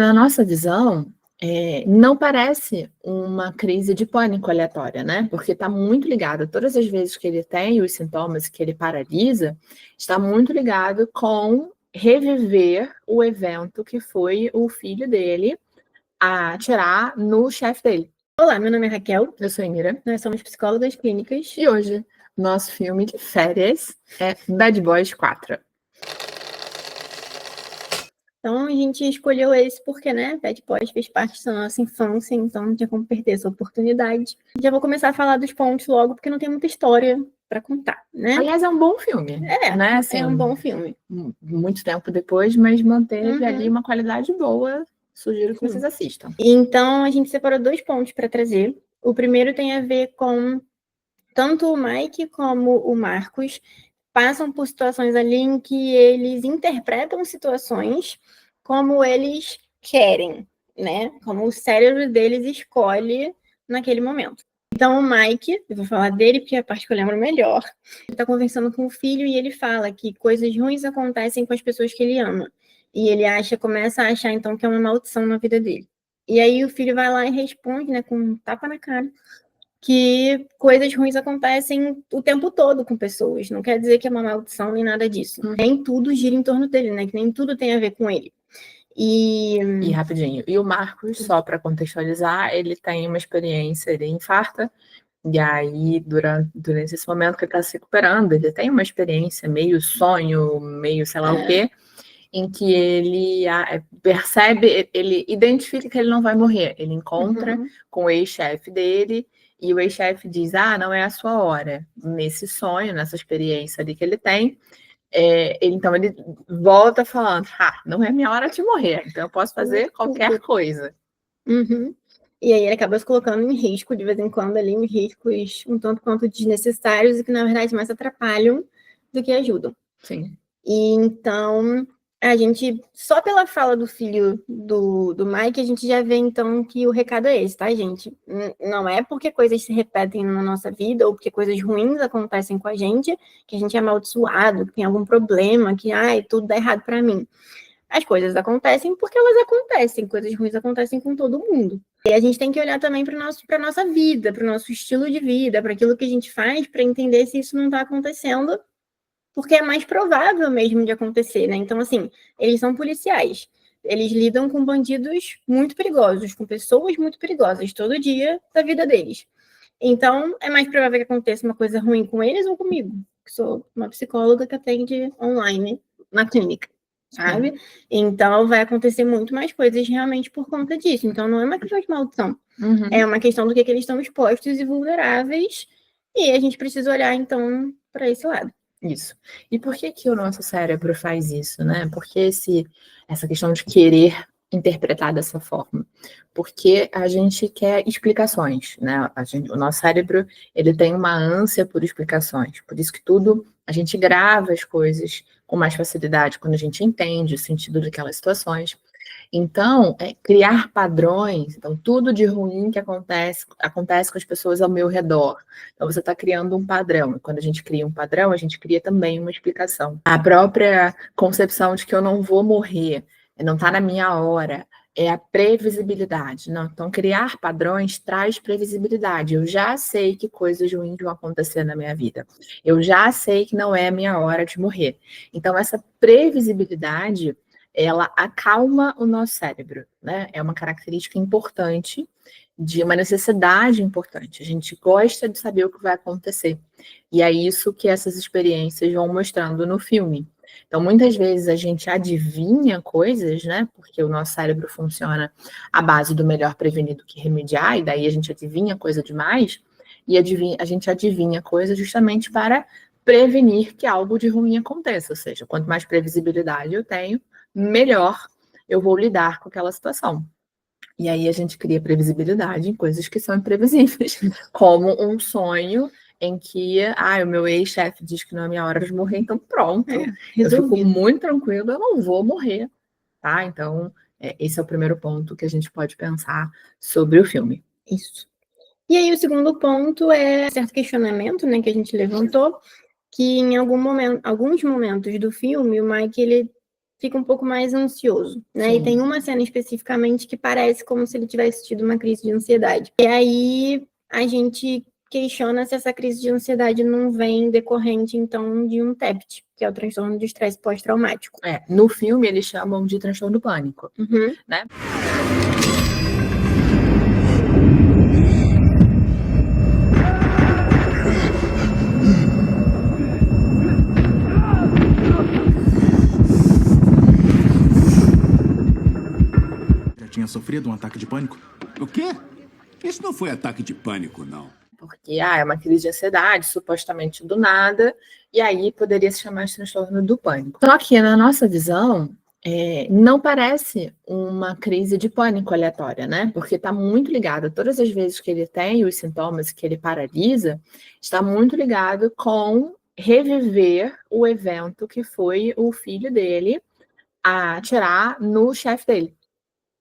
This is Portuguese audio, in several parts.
Na nossa visão, não parece uma crise de pânico aleatória, né? Porque está muito ligado, todas as vezes que ele tem os sintomas que ele paralisa, está muito ligado com reviver o evento que foi o filho dele a atirar no chefe dele. Olá, meu nome é Raquel. Eu sou a Emira. Nós somos psicólogas clínicas. E hoje, nosso filme de férias é Bad Boys 4. Então, a gente escolheu esse porque, né, Bad Boys fez parte da nossa infância, então não tinha como perder essa oportunidade. Já vou começar a falar dos pontos logo, porque não tem muita história para contar, né? Aliás, é um bom filme. Né? Assim, é um bom filme. Muito tempo depois, mas manteve ali uma qualidade boa. Sugiro que vocês assistam. Então, a gente separou 2 pontos para trazer. O primeiro tem a ver com tanto o Mike como o Marcos passam por situações ali em que eles interpretam situações como eles querem, né? Como o cérebro deles escolhe naquele momento. Então, o Mike, eu vou falar dele porque é a parte que eu lembro melhor, ele está conversando com o filho e ele fala que coisas ruins acontecem com as pessoas que ele ama. E ele começa a achar, então, que é uma maldição na vida dele. E aí o filho vai lá e responde, né, com um tapa na cara, que coisas ruins acontecem o tempo todo com pessoas. Não quer dizer que é uma maldição nem nada disso. Nem tudo gira em torno dele, né? Que nem tudo tem a ver com ele. E rapidinho, e o Marcos, só para contextualizar, ele tem uma experiência, ele infarta, e aí durante esse momento que ele está se recuperando, ele tem uma experiência meio sonho, meio sei lá o quê, em que ele percebe, ele identifica que ele não vai morrer. Ele encontra com o ex-chefe dele, e o ex-chefe diz, não é a sua hora. Nesse sonho, nessa experiência ali que ele tem, então ele volta falando, não é minha hora de morrer, então eu posso fazer qualquer coisa. E aí ele acaba se colocando em risco, de vez em quando, ali, em riscos um tanto quanto desnecessários e que, na verdade, mais atrapalham do que ajudam. Sim. E então, a gente, só pela fala do filho do Mike, a gente já vê, então, que o recado é esse, tá, gente? Não é porque coisas se repetem na nossa vida ou porque coisas ruins acontecem com a gente que a gente é amaldiçoado, que tem algum problema, que, tudo dá errado para mim. As coisas acontecem porque elas acontecem, coisas ruins acontecem com todo mundo. E a gente tem que olhar também para a nossa vida, para o nosso estilo de vida, para aquilo que a gente faz, para entender se isso não está acontecendo, porque é mais provável mesmo de acontecer, né? Então, assim, eles são policiais. Eles lidam com bandidos muito perigosos, com pessoas muito perigosas, todo dia da vida deles. Então, é mais provável que aconteça uma coisa ruim com eles ou comigo, que sou uma psicóloga que atende online na clínica, sabe? Então, vai acontecer muito mais coisas realmente por conta disso. Então, não é uma questão de maldição. É uma questão do que eles estão expostos e vulneráveis, e a gente precisa olhar, então, para esse lado. Isso. E por que o nosso cérebro faz isso, né? Porque essa questão de querer interpretar dessa forma? Porque a gente quer explicações, né? O nosso cérebro, ele tem uma ânsia por explicações. Por isso que a gente grava as coisas com mais facilidade quando a gente entende o sentido daquelas situações. Então, criar padrões, então tudo de ruim que acontece com as pessoas ao meu redor. Então, você está criando um padrão. E quando a gente cria um padrão, a gente cria também uma explicação. A própria concepção de que eu não vou morrer, não está na minha hora, é a previsibilidade. Não? Então, criar padrões traz previsibilidade. Eu já sei que coisas ruins vão acontecer na minha vida. Eu já sei que não é a minha hora de morrer. Então, essa previsibilidade, ela acalma o nosso cérebro, né? É uma característica importante, de uma necessidade importante. A gente gosta de saber o que vai acontecer. E é isso que essas experiências vão mostrando no filme. Então, muitas vezes a gente adivinha coisas, né? Porque o nosso cérebro funciona à base do melhor prevenir do que remediar, e daí a gente adivinha coisa demais, e a gente adivinha coisas justamente para prevenir que algo de ruim aconteça. Ou seja, quanto mais previsibilidade eu tenho, melhor eu vou lidar com aquela situação. E aí a gente cria previsibilidade em coisas que são imprevisíveis, como um sonho em que, o meu ex-chefe diz que não é minha hora de morrer, então pronto, eu fico muito tranquilo, eu não vou morrer, tá? Então, esse é o primeiro ponto que a gente pode pensar sobre o filme. Isso. E aí o segundo ponto é certo questionamento, né, que a gente levantou, que em alguns momentos do filme, o Mike, ele fica um pouco mais ansioso, né? Sim. E tem uma cena especificamente que parece como se ele tivesse tido uma crise de ansiedade. E aí a gente questiona se essa crise de ansiedade não vem decorrente, então, de um TEPT, que é o transtorno de estresse pós-traumático. No filme, eles chamam de transtorno do pânico, né? Já tinha sofrido um ataque de pânico? O quê? Isso não foi ataque de pânico, não. Porque é uma crise de ansiedade, supostamente do nada, e aí poderia se chamar de transtorno do pânico. Só que, na nossa visão, não parece uma crise de pânico aleatória, né? Porque está muito ligado, todas as vezes que ele tem os sintomas que ele paralisa, está muito ligado com reviver o evento que foi o filho dele atirar no chefe dele.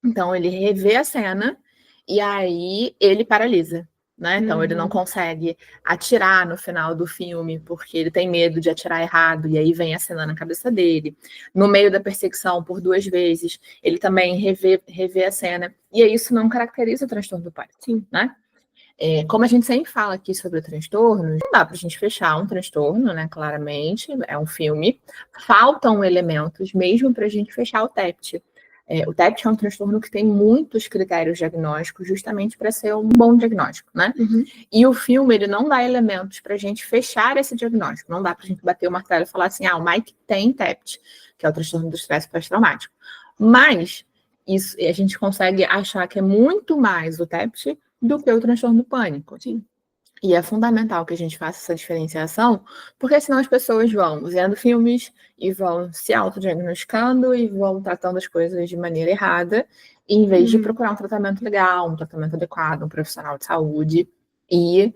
Então, ele revê a cena e aí ele paralisa, né? Então, ele não consegue atirar no final do filme porque ele tem medo de atirar errado e aí vem a cena na cabeça dele. No meio da perseguição, por 2 vezes, ele também revê a cena. E isso não caracteriza o transtorno do pânico, né? Como a gente sempre fala aqui sobre transtornos, não dá para a gente fechar um transtorno, né? Claramente, é um filme. Faltam elementos mesmo para a gente fechar o TEPT. O TEPT é um transtorno que tem muitos critérios diagnósticos justamente para ser um bom diagnóstico, né? E o filme, ele não dá elementos para a gente fechar esse diagnóstico. Não dá para a gente bater o martelo e falar assim, o Mike tem TEPT, que é o transtorno do estresse pós-traumático. Mas isso a gente consegue achar que é muito mais o TEPT do que o transtorno do pânico. Sim. E é fundamental que a gente faça essa diferenciação, porque senão as pessoas vão vendo filmes e vão se autodiagnosticando e vão tratando as coisas de maneira errada, em vez de procurar um tratamento legal, um tratamento adequado, um profissional de saúde e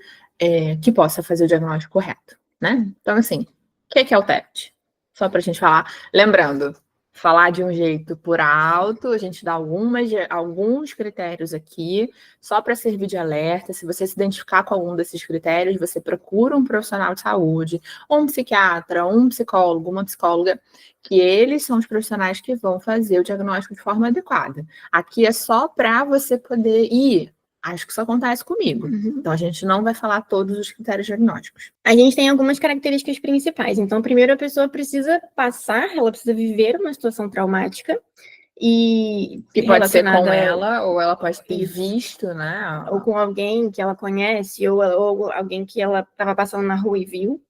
que possa fazer o diagnóstico correto, né? Então, assim, o que é o TEPT? Só para a gente falar. Lembrando, falar de um jeito por alto, a gente dá alguns critérios aqui, só para servir de alerta. Se você se identificar com algum desses critérios, você procura um profissional de saúde, um psiquiatra, um psicólogo, uma psicóloga, que eles são os profissionais que vão fazer o diagnóstico de forma adequada. Aqui é só para você poder ir. Acho que isso acontece comigo. Então, a gente não vai falar todos os critérios diagnósticos. A gente tem algumas características principais. Então, primeiro, a pessoa precisa passar, ela precisa viver uma situação traumática. E pode ser com ela, ou ela pode ter visto, né? Ou com alguém que ela conhece, ou alguém que ela estava passando na rua e viu.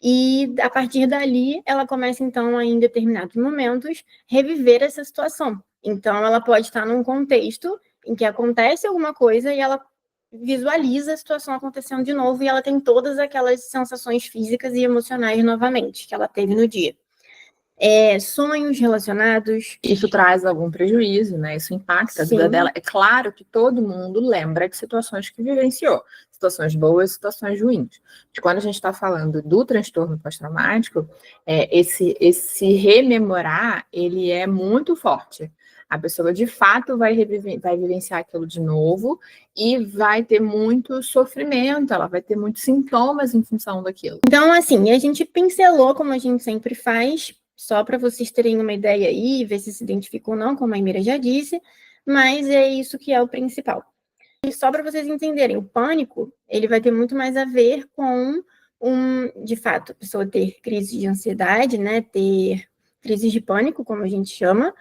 E, a partir dali, ela começa, então, em determinados momentos, reviver essa situação. Então, ela pode estar num contexto em que acontece alguma coisa e ela visualiza a situação acontecendo de novo e ela tem todas aquelas sensações físicas e emocionais novamente que ela teve no dia. Sonhos relacionados. Isso traz algum prejuízo, né? Isso impacta a vida dela. É claro que todo mundo lembra de situações que vivenciou, situações boas, situações ruins. Mas quando a gente está falando do transtorno pós-traumático, esse rememorar, ele é muito forte. A pessoa, de fato, vai vivenciar aquilo de novo e vai ter muito sofrimento, ela vai ter muitos sintomas em função daquilo. Então, assim, a gente pincelou, como a gente sempre faz, só para vocês terem uma ideia aí, ver se identificam ou não, como a Emira já disse, mas é isso que é o principal. E só para vocês entenderem, o pânico, ele vai ter muito mais a ver com, de fato, a pessoa ter crise de ansiedade, né, ter crises de pânico, como a gente chama,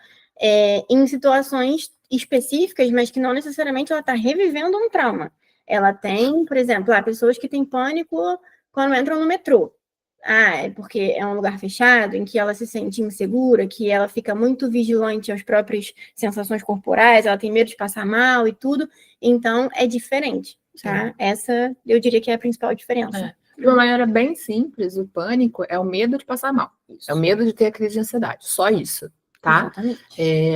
em situações específicas, mas que não necessariamente ela está revivendo um trauma. Ela tem, por exemplo, pessoas que têm pânico quando entram no metrô. É porque é um lugar fechado, em que ela se sente insegura, que ela fica muito vigilante às próprias sensações corporais, ela tem medo de passar mal e tudo, então é diferente, tá? Essa, eu diria que é a principal diferença. De uma maneira bem simples, o pânico é o medo de passar mal, é o medo de ter a crise de ansiedade, só isso, tá?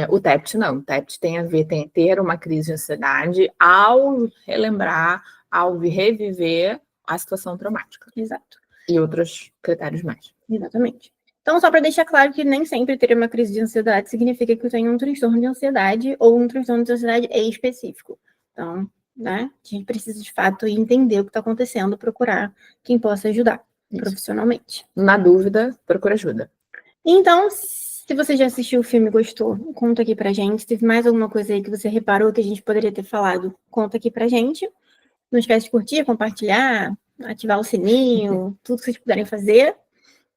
O TEPT não, o TEPT tem a ver, tem ter uma crise de ansiedade ao relembrar, ao reviver a situação traumática. Exato. E outros critérios mais. Exatamente. Então, só para deixar claro que nem sempre ter uma crise de ansiedade significa que eu tenho um transtorno de ansiedade ou um transtorno de ansiedade específico. Então, né, a gente precisa, de fato, entender o que está acontecendo, procurar quem possa ajudar profissionalmente. Na dúvida, procura ajuda. Então, Se você já assistiu o filme e gostou, conta aqui pra gente. Se teve mais alguma coisa aí que você reparou que a gente poderia ter falado, conta aqui pra gente. Não esquece de curtir, compartilhar, ativar o sininho, tudo que vocês puderem fazer.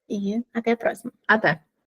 E até a próxima. Até.